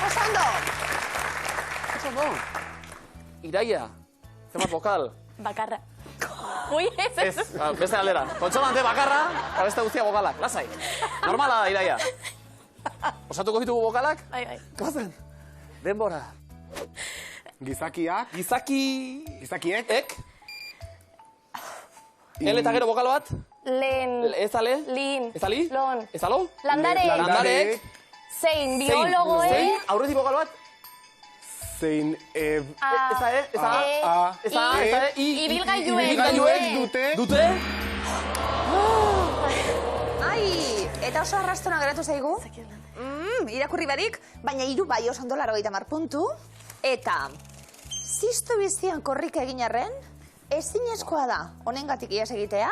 Oso ondo! Oso ondo. Iraia, zemat bokal. Bakarra. Ui, ez. Ez, beste aldera. Kontsonante bakarra, eta beste guztia bokalak. Lasai. Normala da, Iraia. Osatuko ditugu bokalak? Bai. Goazen. Denbora. Gizakiak, gizakiek, Ek. El eta gero bokal bat? Lehen, Ez ale? lin, Ez ali? lon, Ez alo? landarek, Landarek. zein, Zein biologoek, aurretik bokal bat? zein Eza e? Eza a? a, Eza a? Eza e? I? ibilgailuek dute, Dute? Ai, eta oso arrastona geratu zaigu. Irakurri barik, baina 3 bai oso ondo 80 puntu. Eta, ziztu bizian korrika egin arren, ezinezkoa da honengatik ihes egitea,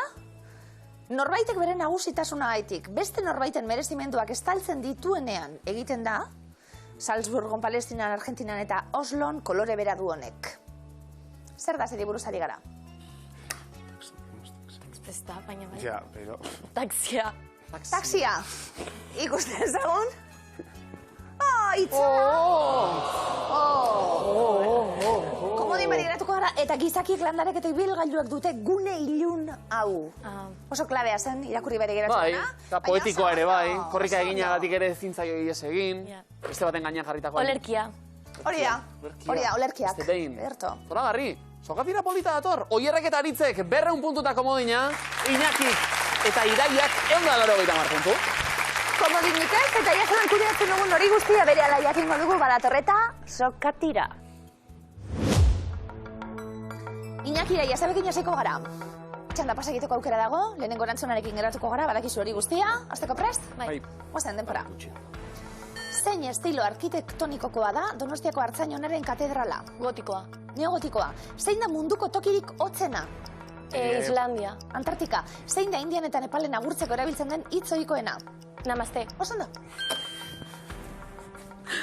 norbaitek bere nagusitasunagaitik beste norbaiten merezimenduak estaltzen dituenean egiten da, Salzburgon, Palestinan, Argentinan eta Oslon kolore bera du honek. Zer da zeri buruz ari gara? ez da, baina bai. ja, pero... Taxia. Taxia! Ikusten ezagun? Itzela! Komodin bari geratuko gara, eta gizakiek landarek eta ibilgailuak dute gune ilun hau. Oso klabea zen, irakurri bari geratu Bai, gana. eta poetikoa ere bai. Korrika eginagatik ere ezin zaio ihes egin. Ja. Beste baten gainean jarritako. Olerkia. Hori da, olerkiak. Beste behin. Ederto. Zoragarri, sokatira polita dator. Oierrek eta Aritzek 200 puntuta komodina. Iñakik eta Iraiak 180 puntu. Komodinik ez, eta jasoan kudeatzen dugun hori guztia bere ala jakingo dugu badatorreta sokatira. Iñaki Iraia, zabekin jaseko gara. Txanda pasa egiteko aukera dago, lehenengo erantzunarekin geratuko gara, badakizu hori guztia. Azteko prest? Bai. Oazen, denpora. Zein estilo arkitektonikokoa da Donostiako Artzainonaren katedrala? Gotikoa. Neogotikoa. Zein da munduko tokirik hotzena? Islandia. Antartika. Zein da Indian eta Nepalen agurtzeko erabiltzen den hitz ohikoena? Namaste. Oso ondo.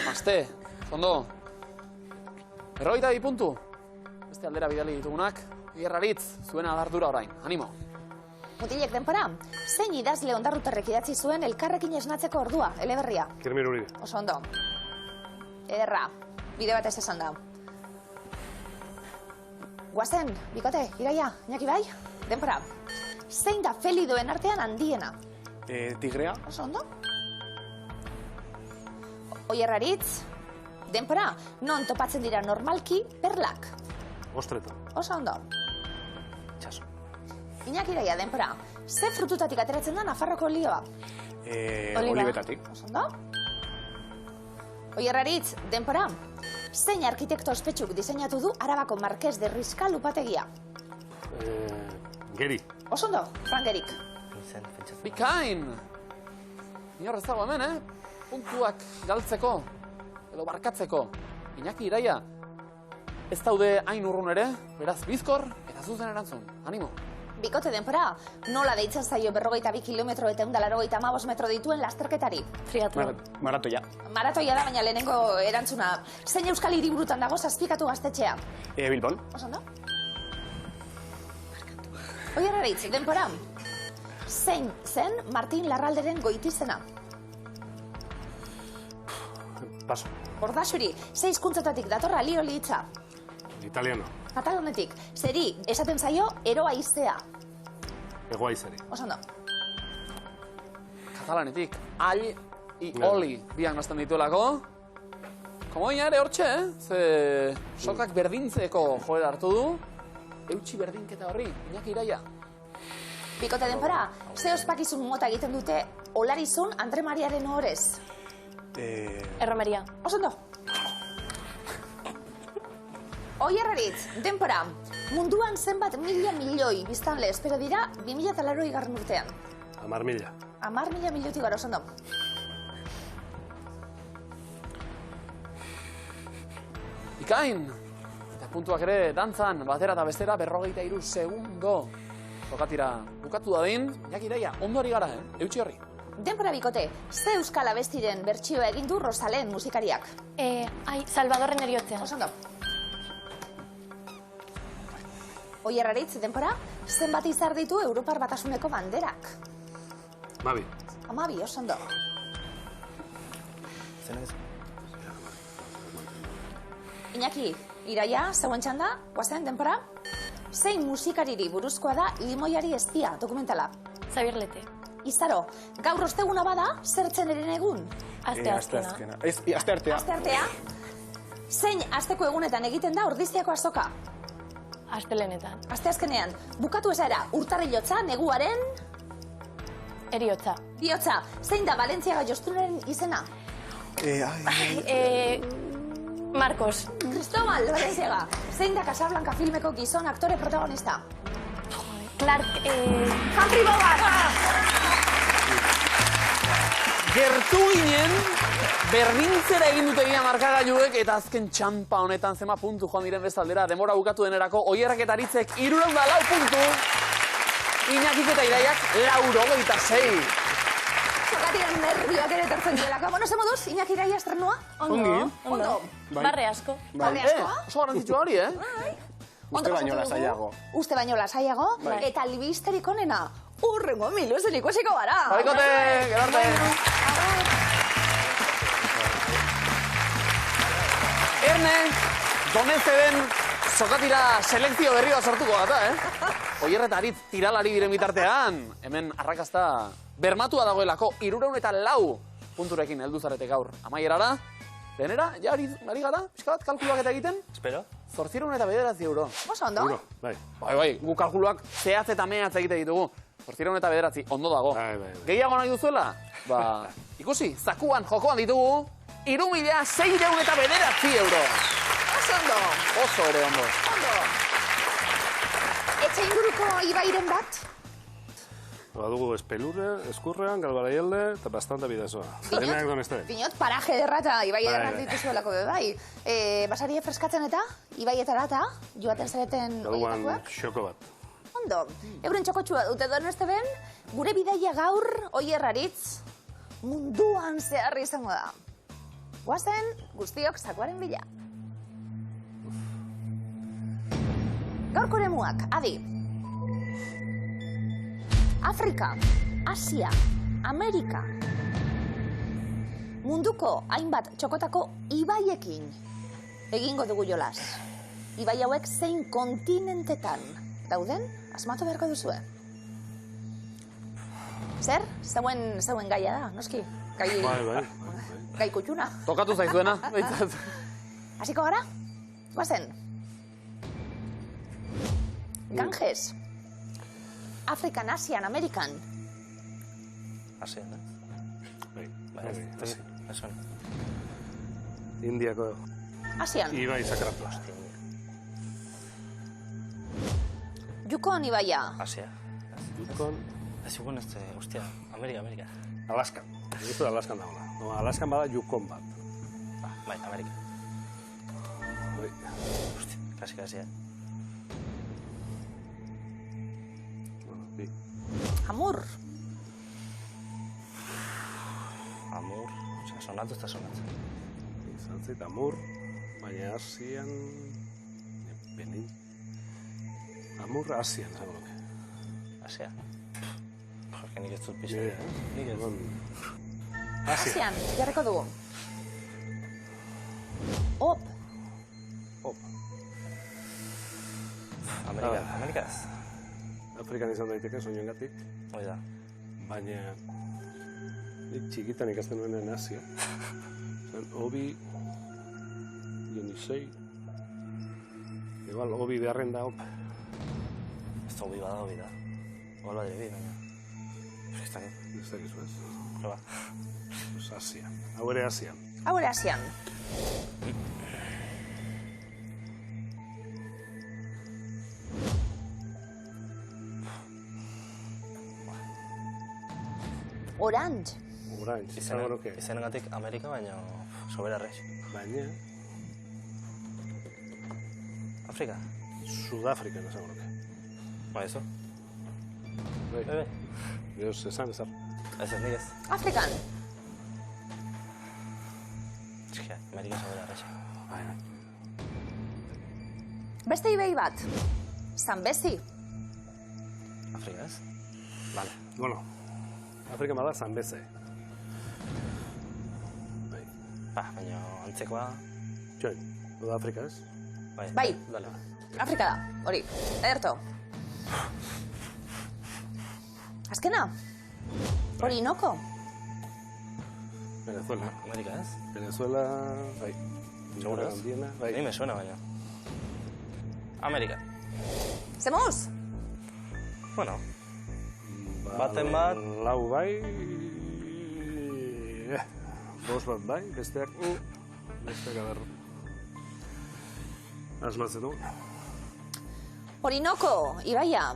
Mazte, ondo. 52 puntu. Beste aldera bidali ditugunak. Ierraritz, zuena ardura orain. Animo. Mutilek denpora. Zein idazle Ondarrutarrek idatzi zuen elkarrekin esnatzeko ordua, eleberria? Kirmir Uribe. Oso ondo. Ederra. Bide bat ez esan da. Guazen, bikote, Iraia, Iñaki bai? Denpora. zein da felidoen artean handiena? Tigrea. Oso ondo? Oier Aritz, denpora, non topatzen dira normalki perlak? Ostreto. Oso ondo. Itxaso. Iñaki Iraia, denpora, ze frututatik ateratzen da Nafarroko olioa? Olibetatik. Oso ondo? Oier Aritz, denpora, zein arkitekto ospetsuk diseinatu du Arabako Marqués de Riscal upategia? Geri. Oso ondo, Frank Gerik. Bikain! Inor ez dago hemen, puntuak galtzeko, edo barkatzeko. Iñaki Iraia, ez daude hain urrun ere, beraz bizkor eta zuzen erantzun. Animo! Bikote denpora, nola deitzen zaio 42 kilometro eta 185 metro dituen lasterketari? Triatlon. Maratoia. Maratoia da, baina lehenengo erantzuna. Zein euskal hiriburutan dago zazpikatu gaztetxea? Bilbon. Oso ondo? Oier Aritz, denpora. Zein zen Martin Larralderen goitizena? Paso. Ordasuri, ze hizkuntzatatik datorra lioli hitza? Italiano. Katalonetik, zeri esaten zaio eroa iztea? Egoaizeri. Oso ondo. Katalanetik, all i oli biak nazten dituelako. Komoina ere hortxe, ze sokak berdintzeko joera hartu du. Eutxi berdinketa horri, Iñaki Iraia. Bikote denpora, ze ospakizun mota egiten dute Olarizun Andre Mariaren ohorez? Erromeria. Oso ondo. Oier Aritz, denpora, munduan zenbat mila milioi biztanle espero dira 2080 urtean? 10.000. 10.000 milioitik gara, oso ondo. Bikain! Eta puntuak ere dantzan, batera eta bestera 43 segundo. Jokatira bukatu dadin, Iñaki Iraia, ondo ari gara, eutxi horri. Denpora bikote, ze euskal abestiren bertsioa egin du Rosalen musikariak? Salvadorren eriotzean. Oso ondo. Oier Aritz, denpora, zenbat izar ditu Europar Batasuneko banderak? 12. 12, oso ondo. Iñaki, Iraia, zeuen txanda, guazen, denpora? Zein musikariri buruzkoa da Limoiari eztia dokumentala? Xabier Lete. Izaro, gaur osteguna bada, zertzen eren egun? Asteazkena. Asteartea. Asteartea? Zein asteko egunetan egiten da Ordiziako azoka? Astelenetan. Asteazkenean, bukatu esaera, urtarrilotza, neguaren... Eriotza. Bihotza, zein da Valentziaga Jostunaren izena? Marcos. Cristobal Valentziaga, zein da Casablanca filmeko gizon aktore protagonista? Clark. Humphrey Bogart! Gertu ginen, berdintzera egin dute gina markagailuek eta azken txampa honetan zema puntu joan diren bezaldera. Demora bukatu denerako, Oierrak eta Aritzek 64 puntu, Iñakik eta Iraiak 86. Zokatiren nervioak ere tertzen dielako. Bueno, ze moduz, Iñaki Iraia estrenua? Ondo. Barre asko. Barre askoa? Oso garantzitsua hori, Uste baino lasaiago. Uste baino lasaiago, eta albisterik onena, urrengo miluzen ikusiko gara. Barikote, gerarte. Erne, Donezeden sokatira selekzio berrioa sortuko gata, Oier eta Aritz tiralari diren bitartean, hemen arrakazta bermatua dagoelako 304 punturekin heldu zarete gaur amaierara. Denera, ja ari gara, pixka bat kalkuluak eta egiten? Espero. 809 euro. Oso ondo. Euro, bai. Bai, gu kalkuluak zehatz eta mehatz egite ditugu. 809 ondo dago. Bai. Gehiago nahi duzuela? Ba, ikusi, zakuan jokoan ditugu 3.609 euro. Oso ondo. Oso ere ondo. Ondo. Etxe inguruko ibairen bat? Badugu Espelurre, Eskurrean, Galbaraialde eta bastante bidazoa. Denak Donezte. Dinot, paraje derra eta ibai Bai, derrat bai. dituzuelako be bai. Basaria freskatzen eta, ibaietara eta, joaten zareten Baduan oietakoak? xoko bat. Ondo, euren txokotxua dute Donezte ben, gure bidaia gaur, Oier Aritz, munduan zehar izango da. Guazen, guztiok zakuaren bila. Gaurko eremuak, adi. Afrika, Asia, Amerika. Munduko hainbat txokotako ibaiekin egingo dugu jolas. Ibai hauek zein kontinentetan dauden, asmatu beharko duzue. Zer? Zeuen gaia da, noski? Bai. Gai kutxuna. Tokatu zaizuena, behintzat. Hasiko gara? Guazen. Ganges. Afrikan, Asian, Amerikan. Asian, Bai, Asia. Eso. Indiako Asian. ibai sakratua. Yukon ibaia. Asia. Yukon, Ez igual hostia, Amerika. Alaskan. Ez da Alaskan dagoela. No, Alaskan bada Yukon bat. Bai, Amerika. Bai. Hostia, kasi, Bueno, bi. Amur. Amur, sonatu ez da sonatu. Izan zait, Amur, baina Asian... Benin. Amur Asian, esango nuke. Asia. Jorge, nik ez dut piztu. Nire, Nik ez. Asian, jarriko dugu. Op. Amerika ez. Afrikan izan daiteke, soinengatik, Hoi da. baina... Nik txikitan ikasten nuenen Asia. Zan, Obi... Dionisei... Igual, Obi beharren da, op. Ez da hobi da. Igual badire bi, baina. Ez dakit. Ez dakizu ez. Proba. Pues Asia. Hau ere Asia. Hau ere Asian. Orange. Orange, izango nuke. Izenengatik Amerika, baina sobera res. Baina, Afrika? Sudafrika izango nuke. Ba, eso. Bai. Dios, esan, ezar. Ez ez, nik ez. Afrikan. Txkia, Amerika sobera res. Bai. Beste ibai bat. Zambezi. Afrika ez? Vale. Bueno, Afrika bada Zambeze. Bai. Baina antzekoa... Txoin, Sudafrika ez? Bai. Dale. Afrika da, hori. Ederto. Azkena. Orinoco. Venezuela. Amerika ez? Venezuela, bai. Seguro ez? Handiena, bai. Ni me suena, baina. Amerika. Zemuz? Bueno, baten bat... Lau bai... Bost bat bai, besteak... Besteak aber... Asmatzen du. Orinoco, ibaia.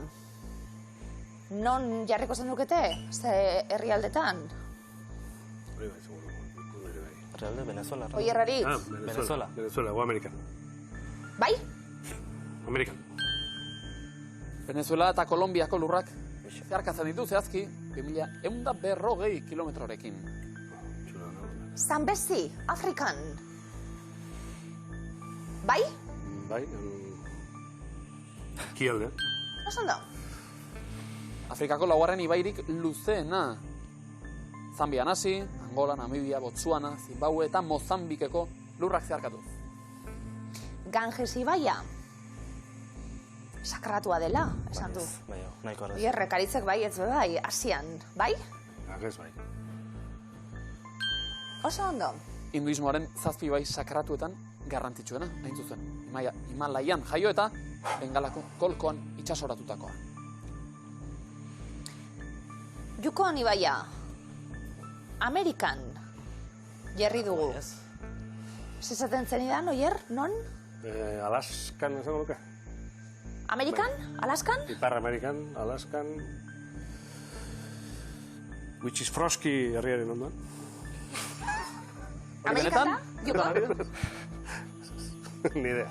Non jarriko zenukete? Ze herrialdetan? Hori bai, seguro. Hori bai. Realde, Venezuela. Oierrarik. Ah, Venezuela. Venezuela, o Amerikan. Bai? Amerikan. Venezuela eta Kolombiako lurrak zeharkatzen ditu zehazki 2140 kilometrorekin. Zambezi, Afrikan. Bai? Bai, kialde. Oso ondo. Afrikako laugarren ibairik luzeena. Zambian hasi, Angola, Namibia, Botsuana, Zimbabue eta Mozambikeko lurrak zeharkatuz. Ganges ibaia. Sakratua dela, esan du. Bai, nahiko arrez. Ierrek aritzek bai, ez bai, Asian, bai? Agez bai. Oso ondo. Hinduismoaren zazpi bai sakratuetan garrantzitsuena, hain zuzen. Himalaian jaio eta Bengalako kolkoan itsasoratutakoa. Yukon ibaia. Amerikan. Jerri dugu. Ez? Zezaten zenidan, oier, non? Alaskan, esango nuke? Amerikan? Alaskan? Ipar Amerikan, Alaskan... Wichifroski herriaren ondoan. Amerikan da? Yukon? Ni idea.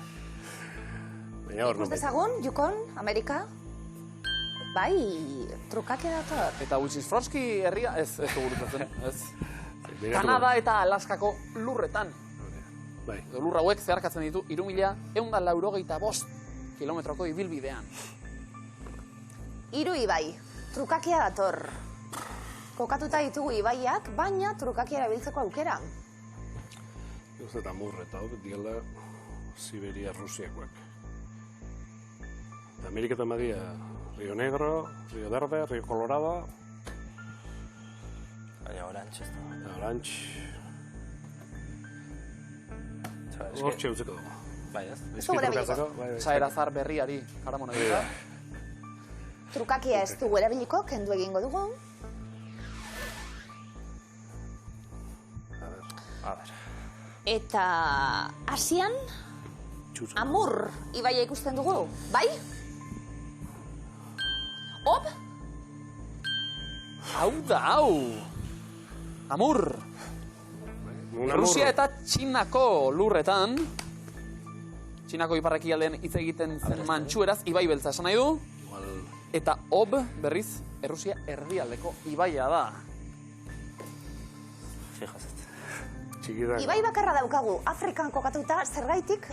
Baina hor, Ikus dezagun, Yukon, Amerika? Bai, trukake dator. Eta Wichifroski herria ez gurutatzen, ez. Begiratu Kanada eta Alaskako lurretan. Bai. Edo lur hauek zeharkatzen ditu 3.185 kilometroko ibilbidean. Hiru ibai, trukakea dator. Kokatuta ditugu ibaiak, baina trukakia erabiltzeko aukera. Ez eta Amur eta hau, diela Siberia Rusiakoak. Eta Ameriketan badia Rio Negro, Rio Verde, Rio Colorado, Baina orantx ez da. Orantx. Hortxe utzeko dugu. Bai, ez? dugu erabiliko. Saerazar berriari, karamona dira. Trukakia ez dugu erabiliko, kendu egingo dugu. A ber. Eta Asian, Amur ibaia ikusten dugu, bai? Ob? Hau da, hau! Amur! Rusia eta Txinako lurretan, Txinako iparrekialdean hitz egiten zen Mantxueraz, ibai beltza esan nahi du, eta Ob, berriz, Errusia erdialdeko ibaia da. Fijazet. Ibai bakarra daukagu, Afrikan kokatuta, zergaitik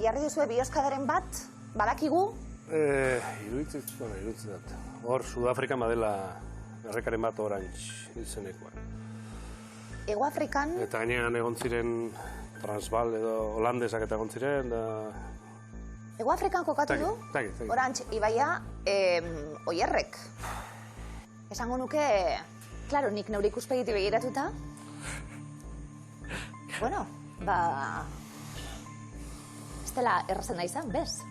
jarri duzue bioskadaren bat, badakigu? Iruditzen dut. Hor, Sudafrikan badela errekaren bat orantx izenekoa. Ego Afrikan... Eta gainean egon ziren Transvaal edo holandesak eta egon ziren, da... Ego Afrikan kokatu du? Orantx ibaia oierrek. Esango nuke, klaro, nik neure ikuspegiti begiratuta. Bueno, ez dela errazena izan, bez?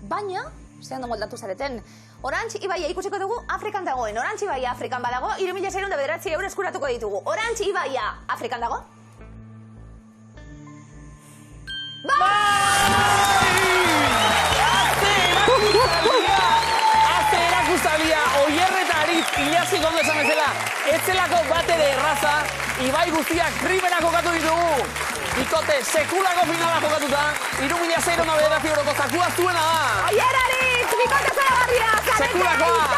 Baina, zehan do moldatu zareten, Orantx ibaia ikusiko dugu Afrikan dagoen. Orantx ibaia Afrikan badago, 3.609 euro eskuratuko ditugu. Orantx ibaia Afrikan dago? Azte erakustalia, oierreta aritz, ilazik ondo esan bezala, etzelako batere erraza, ibai guztiak kripena kokatu ditugu. Bikote, sekulako finala kokatuta, 3.609 euroko zakua zuena da. Oier aritz, bikote zara barria, Sekulakoa!